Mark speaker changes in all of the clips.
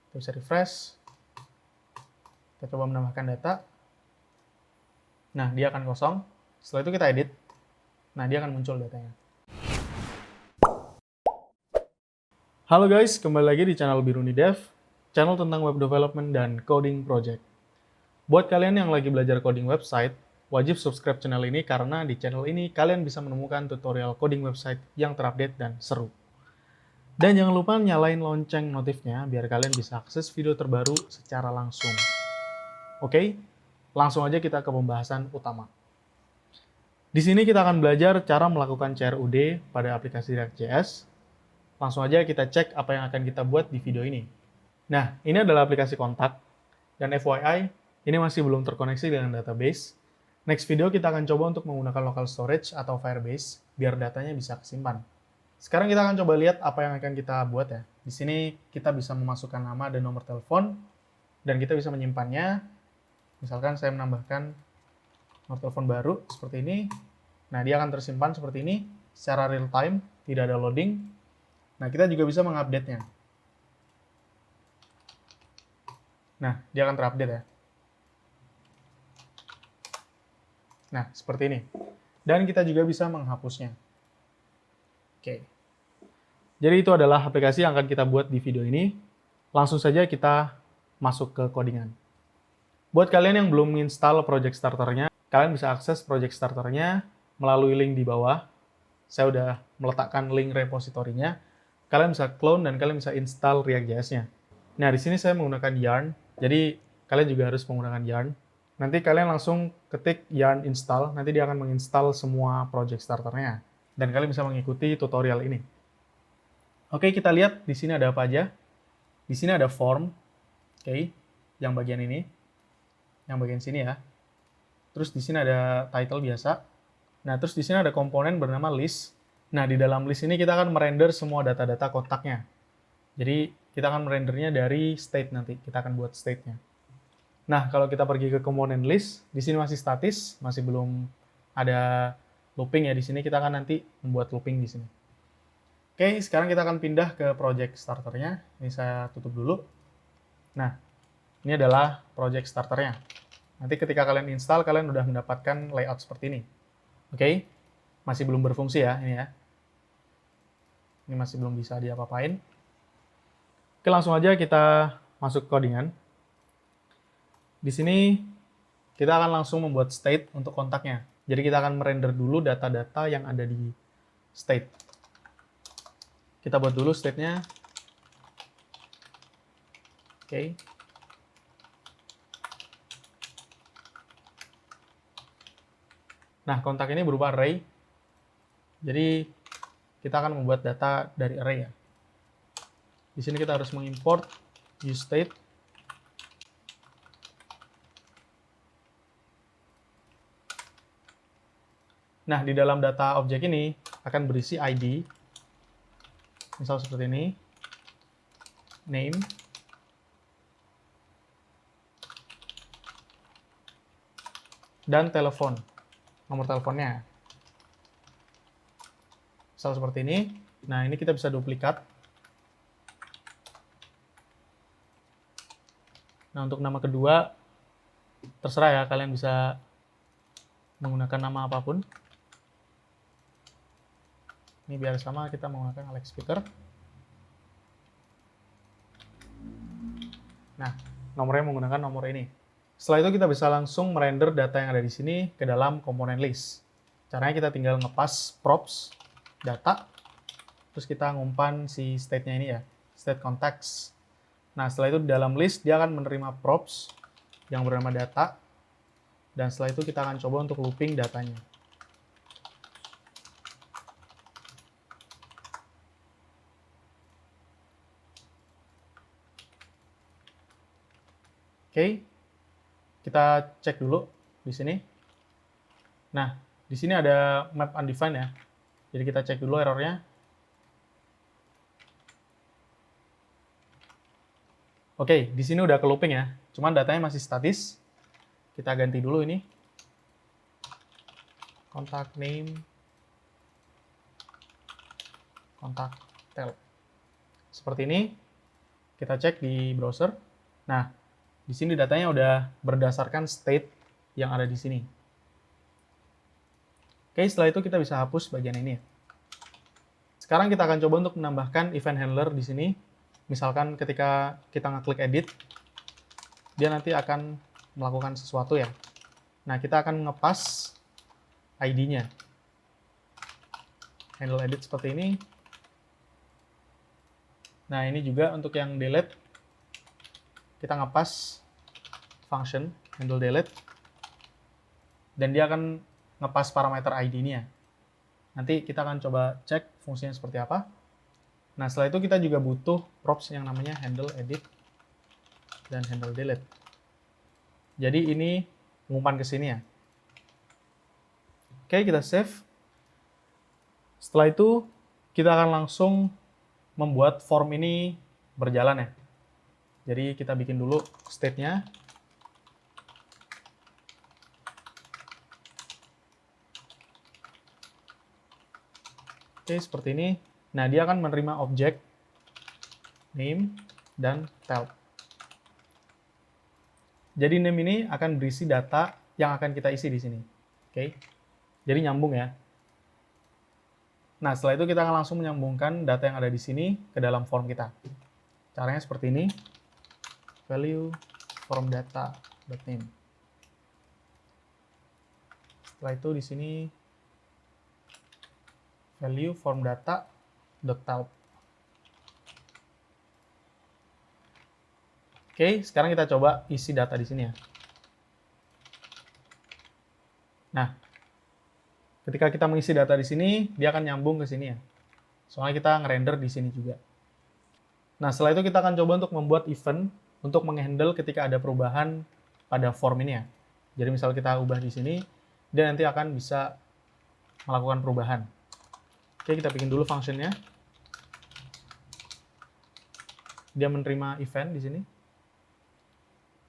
Speaker 1: Kita bisa refresh. Kita coba menambahkan data. Nah, dia akan kosong. Setelah itu kita edit. Nah, dia akan muncul datanya. Halo guys, kembali lagi di channel Biruni Dev, channel tentang web development dan coding project. Buat kalian yang lagi belajar coding website, wajib subscribe channel ini karena di channel ini kalian bisa menemukan tutorial coding website yang terupdate dan seru. Dan jangan lupa nyalain lonceng notifnya biar kalian bisa akses video terbaru secara langsung. Oke, langsung aja kita ke pembahasan utama. Di sini kita akan belajar cara melakukan CRUD pada aplikasi React.js. Langsung aja kita cek apa yang akan kita buat di video ini. Nah, ini adalah aplikasi kontak. Dan FYI, ini masih belum terkoneksi dengan database. Next video kita akan coba untuk menggunakan local storage atau Firebase, biar datanya bisa kesimpan. Sekarang kita akan coba lihat apa yang akan kita buat ya. Di sini kita bisa memasukkan nama dan nomor telepon, dan kita bisa menyimpannya. Misalkan saya menambahkan nomor telepon baru seperti ini. Nah, dia akan tersimpan seperti ini, secara real time, tidak ada loading. Nah, kita juga bisa mengupdate-nya. Nah, dia akan terupdate ya. Nah, seperti ini. Dan kita juga bisa menghapusnya. Oke. Jadi itu adalah aplikasi yang akan kita buat di video ini. Langsung saja kita masuk ke codingan. Buat kalian yang belum install Project Starter-nya, kalian bisa akses Project Starter-nya melalui link di bawah. Saya udah meletakkan link repositorinya. Kalian bisa clone dan kalian bisa install React.js-nya. Nah, di sini saya menggunakan Yarn. Jadi, kalian juga harus menggunakan Yarn. Nanti kalian langsung ketik yarn install, nanti dia akan menginstal semua project starternya. Dan kalian bisa mengikuti tutorial ini. Oke, kita lihat di sini ada apa aja. Di sini ada form, oke, yang bagian ini, yang bagian sini ya. Terus di sini ada title biasa. Nah, terus di sini ada komponen bernama list. Nah, di dalam list ini kita akan merender semua data-data kontaknya. Jadi, kita akan merendernya dari state nanti. Kita akan buat state-nya. Nah, kalau kita pergi ke komponen list, di sini masih statis, masih belum ada looping ya. Di sini kita akan nanti membuat looping di sini. Oke, sekarang kita akan pindah ke project starternya. Ini saya tutup dulu. Nah, ini adalah project starternya. Nanti ketika kalian install, kalian udah mendapatkan layout seperti ini. Oke, masih belum berfungsi ya, ini ya. Ini masih belum bisa diapa-apain. Oke, langsung aja kita masuk ke codingan. Di sini kita akan langsung membuat state untuk kontaknya. Jadi kita akan merender dulu data-data yang ada di state. Kita buat dulu state-nya. Oke. Nah, kontak ini berupa array. Jadi kita akan membuat data dari array ya. Di sini kita harus mengimport useState. Nah, di dalam data objek ini akan berisi ID, misal seperti ini, name, dan telepon, nomor teleponnya. Misal seperti ini. Nah, ini kita bisa duplikat. Nah, untuk nama kedua, terserah ya, kalian bisa menggunakan nama apapun. Ini biar sama, kita menggunakan Alex Speaker. Nah, nomornya menggunakan nomor ini. Setelah itu kita bisa langsung merender data yang ada di sini ke dalam komponen list. Caranya kita tinggal ngepas props data, terus kita ngumpan si state-nya ini ya, state context. Nah, setelah itu di dalam list dia akan menerima props yang bernama data, dan setelah itu kita akan coba untuk looping datanya. Oke, kita cek dulu di sini. Nah, di sini ada map undefined ya. Jadi kita cek dulu errornya. Oke, di sini udah ke looping ya. Cuman datanya masih statis. Kita ganti dulu ini. Contact name, contact tel. Seperti ini. Kita cek di browser. Nah, di sini datanya udah berdasarkan state yang ada di sini. Oke, setelah itu kita bisa hapus bagian ini. Sekarang kita akan coba untuk menambahkan event handler di sini. Misalkan ketika kita ngeklik edit, dia nanti akan melakukan sesuatu ya. Nah, kita akan ngepas ID-nya. Handle edit seperti ini. Nah, ini juga untuk yang delete, kita ngepas function handle delete, dan dia akan ngepas parameter ID-nya. Nanti kita akan coba cek fungsinya seperti apa. Nah, setelah itu kita juga butuh props yang namanya handle edit dan handle delete. Jadi ini mengumpan ke sini ya. Oke, kita save. Setelah itu, kita akan langsung membuat form ini berjalan ya. Jadi kita bikin dulu state-nya. Oke, seperti ini. Nah, dia akan menerima objek name dan tab. Jadi name ini akan berisi data yang akan kita isi di sini. Oke. Jadi nyambung ya. Nah, setelah itu kita akan langsung menyambungkan data yang ada di sini ke dalam form kita. Caranya seperti ini. Value form data.name. Setelah itu di sini value form data.type. Oke, sekarang kita coba isi data di sini ya. Nah, ketika kita mengisi data di sini, dia akan nyambung ke sini ya. Soalnya kita ngerender di sini juga. Nah, setelah itu kita akan coba untuk membuat event untuk menghandle ketika ada perubahan pada form ini ya. Jadi misal kita ubah di sini, dia nanti akan bisa melakukan perubahan. Oke, kita bikin dulu functionnya. Dia menerima event di sini.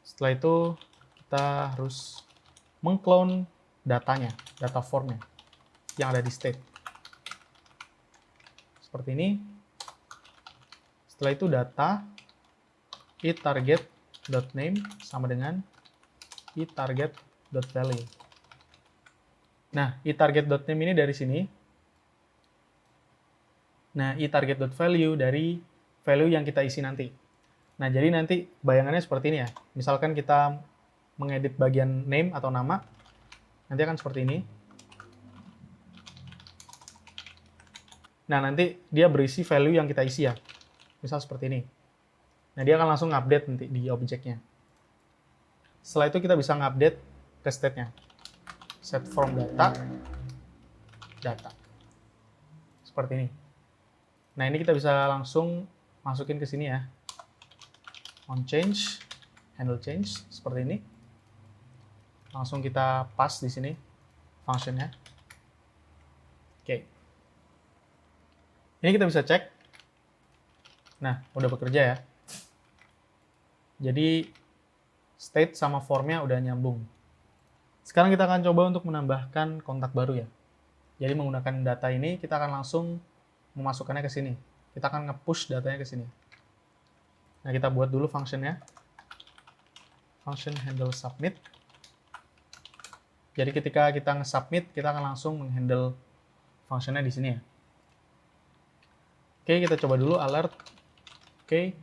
Speaker 1: Setelah itu kita harus mengclone datanya, data formnya yang ada di state. Seperti ini. Setelah itu data iTarget.name sama dengan iTarget.value. Nah, iTarget.name ini dari sini. Nah, iTarget.value dari value yang kita isi nanti. Nah, jadi nanti bayangannya seperti ini ya. Misalkan kita mengedit bagian name atau nama, nanti akan seperti ini. Nah, nanti dia berisi value yang kita isi ya. Misal seperti ini. Nah, dia akan langsung update nanti di objeknya. Setelah itu kita bisa ngupdate ke state-nya. Set from data. Seperti ini. Nah, ini kita bisa langsung masukin ke sini ya. On change, handle change, seperti ini. Langsung kita pas di sini function-nya. Oke. Ini kita bisa cek. Nah, udah bekerja ya. Jadi, state sama formnya udah nyambung. Sekarang kita akan coba untuk menambahkan kontak baru ya. Jadi menggunakan data ini, kita akan langsung memasukkannya ke sini. Kita akan nge-push datanya ke sini. Nah, kita buat dulu function-nya. Function handle submit. Jadi ketika kita nge-submit, kita akan langsung menghandle function-nya di sini ya. Oke, kita coba dulu alert. Oke.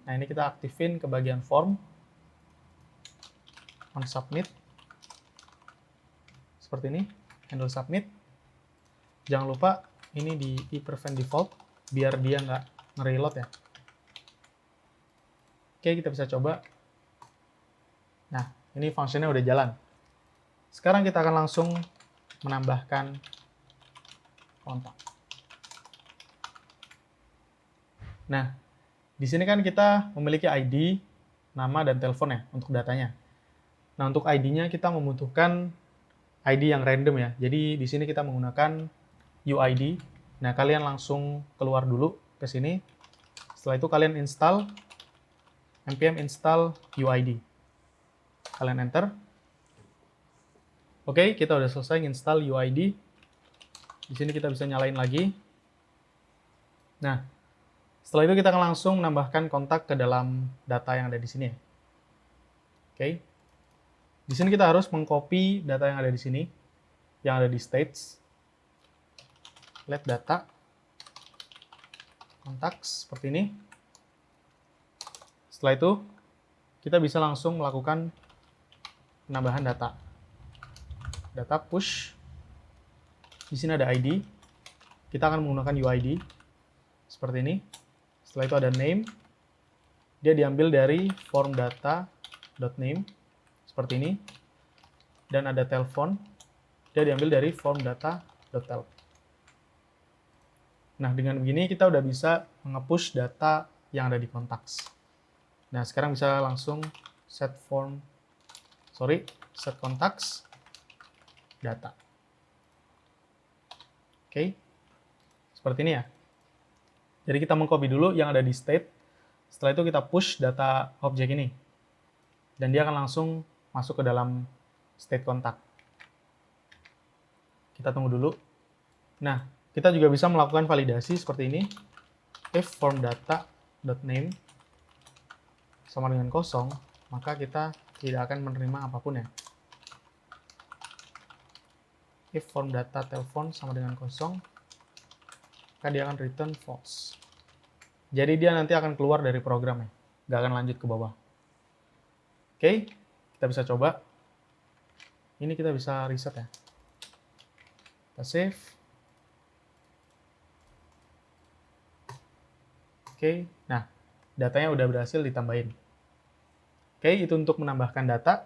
Speaker 1: Nah, ini kita aktifin ke bagian form. On submit. Seperti ini, handle submit. Jangan lupa ini di prevent default biar dia nggak nge-reload ya. Oke, kita bisa coba. Nah, ini fungsinya udah jalan. Sekarang kita akan langsung menambahkan kontak. Nah, di sini kan kita memiliki ID, nama, dan telepon ya untuk datanya. Nah, untuk ID-nya kita membutuhkan ID yang random ya. Jadi di sini kita menggunakan UID. Nah, kalian langsung keluar dulu ke sini. Setelah itu kalian install npm install UID. Kalian enter. Oke, kita udah selesai install UID. Di sini kita bisa nyalain lagi. Nah, Setelah itu kita akan langsung menambahkan kontak ke dalam data yang ada di sini. Oke. Di sini kita harus mengcopy data yang ada di sini, yang ada di states. Let data, contacts, seperti ini. Setelah itu, kita bisa langsung melakukan penambahan data. Data push. Di sini ada ID. Kita akan menggunakan UID. Seperti ini. Setelah itu ada name. Dia diambil dari form data.name. Seperti ini. Dan ada telepon. Dia diambil dari form data.tel. Nah, dengan begini kita udah bisa nge-push data yang ada di contacts. Nah, sekarang bisa langsung set contacts data. Oke. Seperti ini ya. Jadi kita mengcopy dulu yang ada di state. Setelah itu kita push data objek ini. Dan dia akan langsung masuk ke dalam state contact. Kita tunggu dulu. Nah, kita juga bisa melakukan validasi seperti ini. If form data.name sama dengan kosong, maka kita tidak akan menerima apapun ya. If form data telepon sama dengan kosong, maka dia akan return false. Jadi dia nanti akan keluar dari program ya, nggak akan lanjut ke bawah. Oke, kita bisa coba. Ini kita bisa reset ya. Kita save. Oke, nah datanya udah berhasil ditambahin. Oke, itu untuk menambahkan data.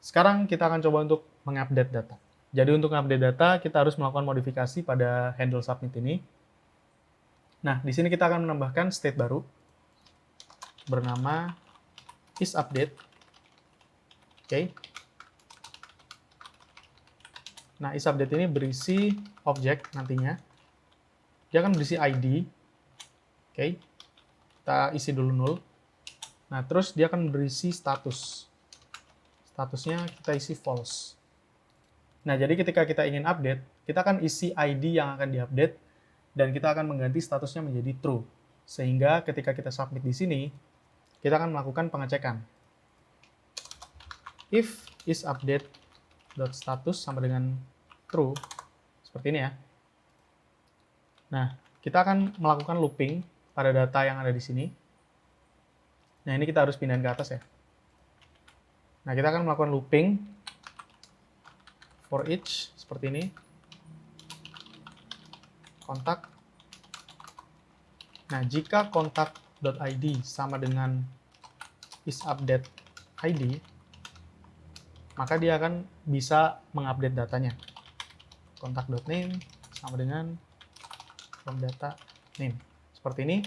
Speaker 1: Sekarang kita akan coba untuk mengupdate data. Jadi untuk mengupdate data, kita harus melakukan modifikasi pada handle submit ini. Nah, di sini kita akan menambahkan state baru bernama isUpdate. Oke. Nah, isUpdate ini berisi objek nantinya. Dia akan berisi ID. Oke. Kita isi dulu null. Nah, terus dia akan berisi status. Statusnya kita isi false. Nah, jadi ketika kita ingin update, kita akan isi ID yang akan diupdate, dan kita akan mengganti statusnya menjadi true. Sehingga ketika kita submit di sini, kita akan melakukan pengecekan. If isUpdate.status sama dengan true, seperti ini ya. Nah, kita akan melakukan looping pada data yang ada di sini. Nah, ini kita harus pindahin ke atas ya. Nah, kita akan melakukan looping for each, seperti ini. Kontak. Nah, jika kontak.id sama dengan isUpdate.id, maka dia akan bisa mengupdate datanya. Kontak.name sama dengan from data name. Seperti ini.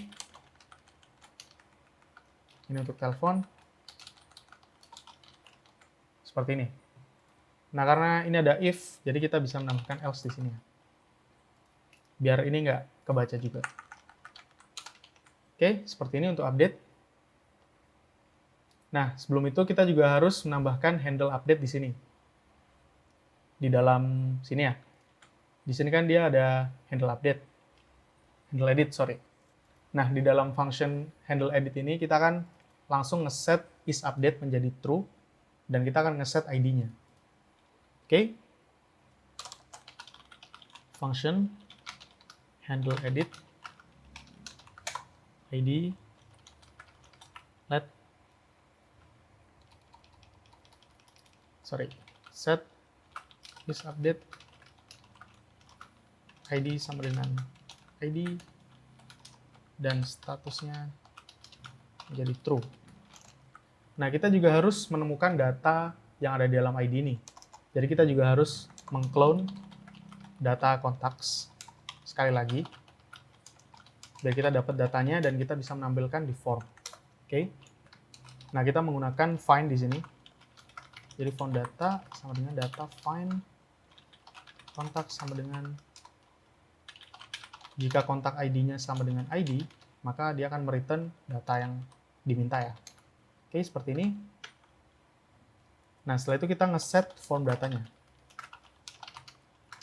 Speaker 1: Ini untuk telepon. Seperti ini. Nah, karena ini ada if, jadi kita bisa menambahkan else di sini. Biar ini nggak kebaca juga. Oke, seperti ini untuk update. Nah, sebelum itu kita juga harus menambahkan handle update di sini. Di dalam sini ya. Di sini kan dia ada handle update. Handle edit, sorry. Nah, di dalam function handle edit ini kita akan langsung ngeset isUpdate menjadi true, dan kita akan ngeset ID-nya. Oke. Function handle edit ID set isUpdate ID sama dengan ID dan statusnya menjadi true. Nah, kita juga harus menemukan data yang ada di dalam ID ini. Jadi kita juga harus mengclone data contacts sekali lagi, biar kita dapat datanya dan kita bisa menampilkan di form. Oke. Nah, kita menggunakan find di sini. Jadi found data sama dengan data find kontak sama dengan, jika kontak ID-nya sama dengan ID, maka dia akan mereturn data yang diminta ya. Oke, seperti ini. Nah, setelah itu kita ngeset form datanya.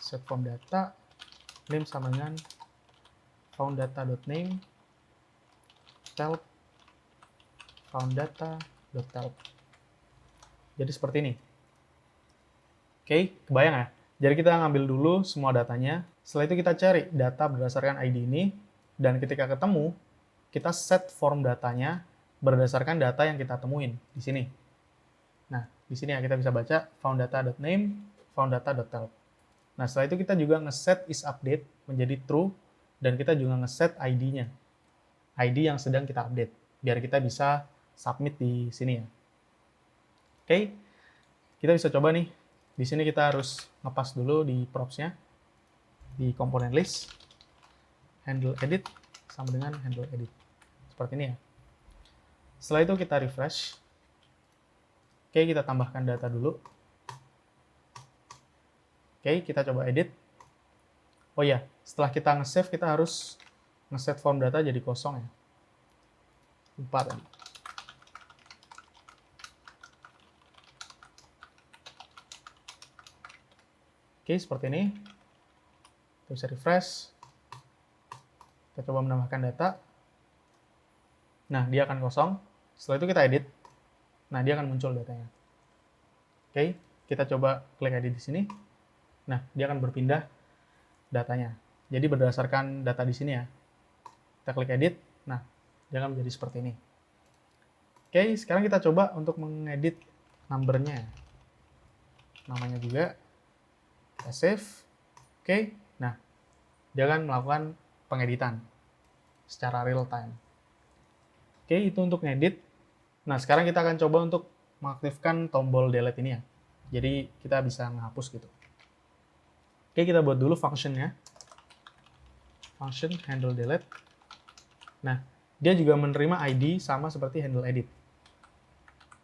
Speaker 1: Set form data, name sama dengan found data.name, .help found data.help. Jadi seperti ini. Oke, kebayang ya? Jadi kita ngambil dulu semua datanya, setelah itu kita cari data berdasarkan ID ini, dan ketika ketemu, kita set form datanya berdasarkan data yang kita temuin di sini. Nah, di sini ya kita bisa baca founddata.name, founddata.help. Nah, setelah itu kita juga ngeset isUpdate menjadi true, dan kita juga ngeset ID-nya. ID yang sedang kita update, biar kita bisa submit di sini ya. Oke, kita bisa coba nih. Di sini kita harus ngepas dulu di props-nya, di komponen list, handle edit, sama dengan handle edit. Seperti ini ya. Setelah itu kita refresh. Oke, kita tambahkan data dulu. Oke, kita coba edit. Oh ya, setelah kita nge-save, kita harus nge-set form data jadi kosong ya. Lupa tadi. Oke, seperti ini. Kita bisa refresh. Kita coba menambahkan data. Nah, dia akan kosong. Setelah itu kita edit. Nah, dia akan muncul datanya. Oke, kita coba klik edit di sini. Nah, dia akan berpindah datanya. Jadi berdasarkan data di sini ya. Kita klik edit. Nah, dia akan menjadi seperti ini. Oke, sekarang kita coba untuk mengedit number-nya. Namanya juga. Kita save. Oke, nah, dia akan melakukan pengeditan secara real time. Oke, itu untuk ngedit. Nah, sekarang kita akan coba untuk mengaktifkan tombol delete ini ya. Jadi, kita bisa menghapus gitu. Oke, kita buat dulu function-nya. Function handle delete. Nah, dia juga menerima ID sama seperti handle edit.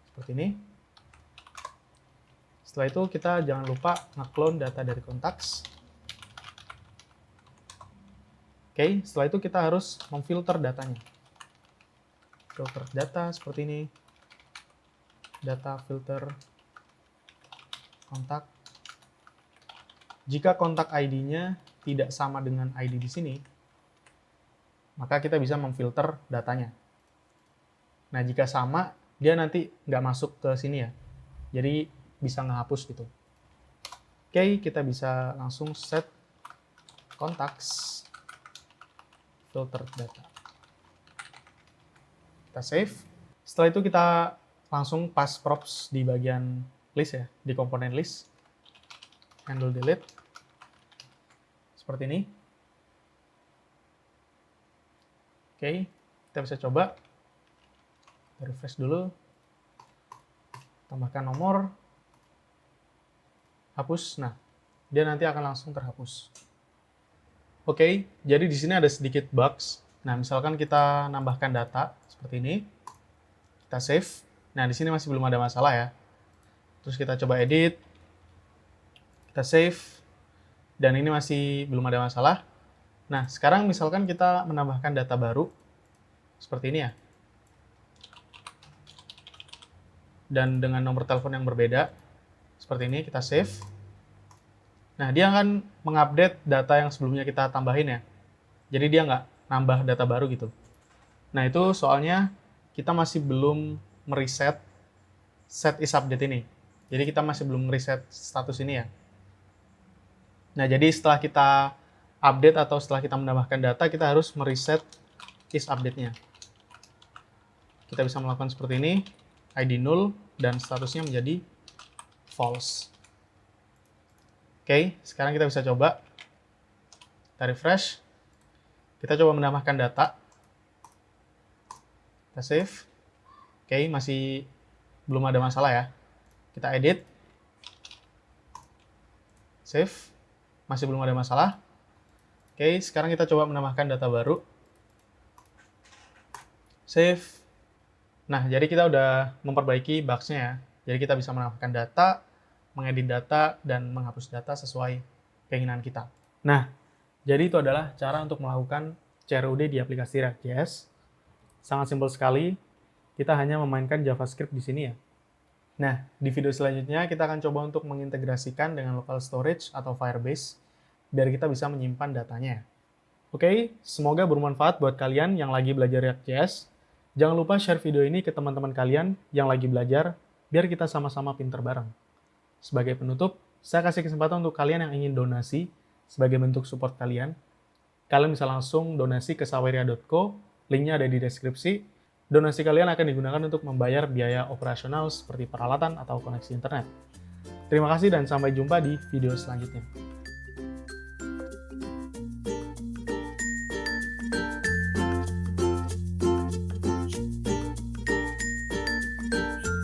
Speaker 1: Seperti ini. Setelah itu, kita jangan lupa nge-clone data dari contacts. Oke, setelah itu kita harus memfilter datanya. Filter data seperti ini. Data filter kontak. Jika kontak ID-nya tidak sama dengan ID di sini, maka kita bisa memfilter datanya. Nah, jika sama, dia nanti nggak masuk ke sini ya. Jadi, bisa ngehapus gitu. Oke, kita bisa langsung set contacts filter data. Kita save. Setelah itu kita langsung pas props di bagian list ya, di komponen list. Handle delete. Seperti ini. Oke, kita bisa coba. Kita refresh dulu. Tambahkan nomor. Hapus. Nah, dia nanti akan langsung terhapus. Oke, jadi di sini ada sedikit bugs. Nah, misalkan kita nambahkan data seperti ini. Kita save. Nah, di sini masih belum ada masalah ya. Terus kita coba edit. Kita save. Dan ini masih belum ada masalah. Nah, sekarang misalkan kita menambahkan data baru. Seperti ini ya. Dan dengan nomor telepon yang berbeda. Seperti ini, kita save. Nah, dia akan mengupdate data yang sebelumnya kita tambahin ya. Jadi dia nggak nambah data baru gitu. Nah, itu soalnya kita masih belum mereset set isUpdate ini. Jadi kita masih belum mereset status ini ya. Nah, jadi setelah kita update atau setelah kita menambahkan data, kita harus mereset isUpdate-nya. Kita bisa melakukan seperti ini, ID null, dan statusnya menjadi false. Oke, sekarang kita bisa coba. Kita refresh. Kita coba menambahkan data. Kita save. Oke, masih belum ada masalah ya. Kita edit. Save. Masih belum ada masalah. Oke, sekarang kita coba menambahkan data baru. Save. Nah, jadi kita udah memperbaiki bugs-nya ya. Jadi kita bisa menambahkan data, mengedit data, dan menghapus data sesuai keinginan kita. Nah, jadi itu adalah cara untuk melakukan CRUD di aplikasi React.js. Sangat simpel sekali, kita hanya memainkan JavaScript di sini ya. Nah, di video selanjutnya kita akan coba untuk mengintegrasikan dengan local storage atau Firebase, biar kita bisa menyimpan datanya. Oke, semoga bermanfaat buat kalian yang lagi belajar React.js. Jangan lupa share video ini ke teman-teman kalian yang lagi belajar, biar kita sama-sama pinter bareng. Sebagai penutup, saya kasih kesempatan untuk kalian yang ingin donasi sebagai bentuk support kalian. Kalian bisa langsung donasi ke saweria.co, linknya ada di deskripsi. Donasi kalian akan digunakan untuk membayar biaya operasional seperti peralatan atau koneksi internet. Terima kasih dan sampai jumpa di video selanjutnya.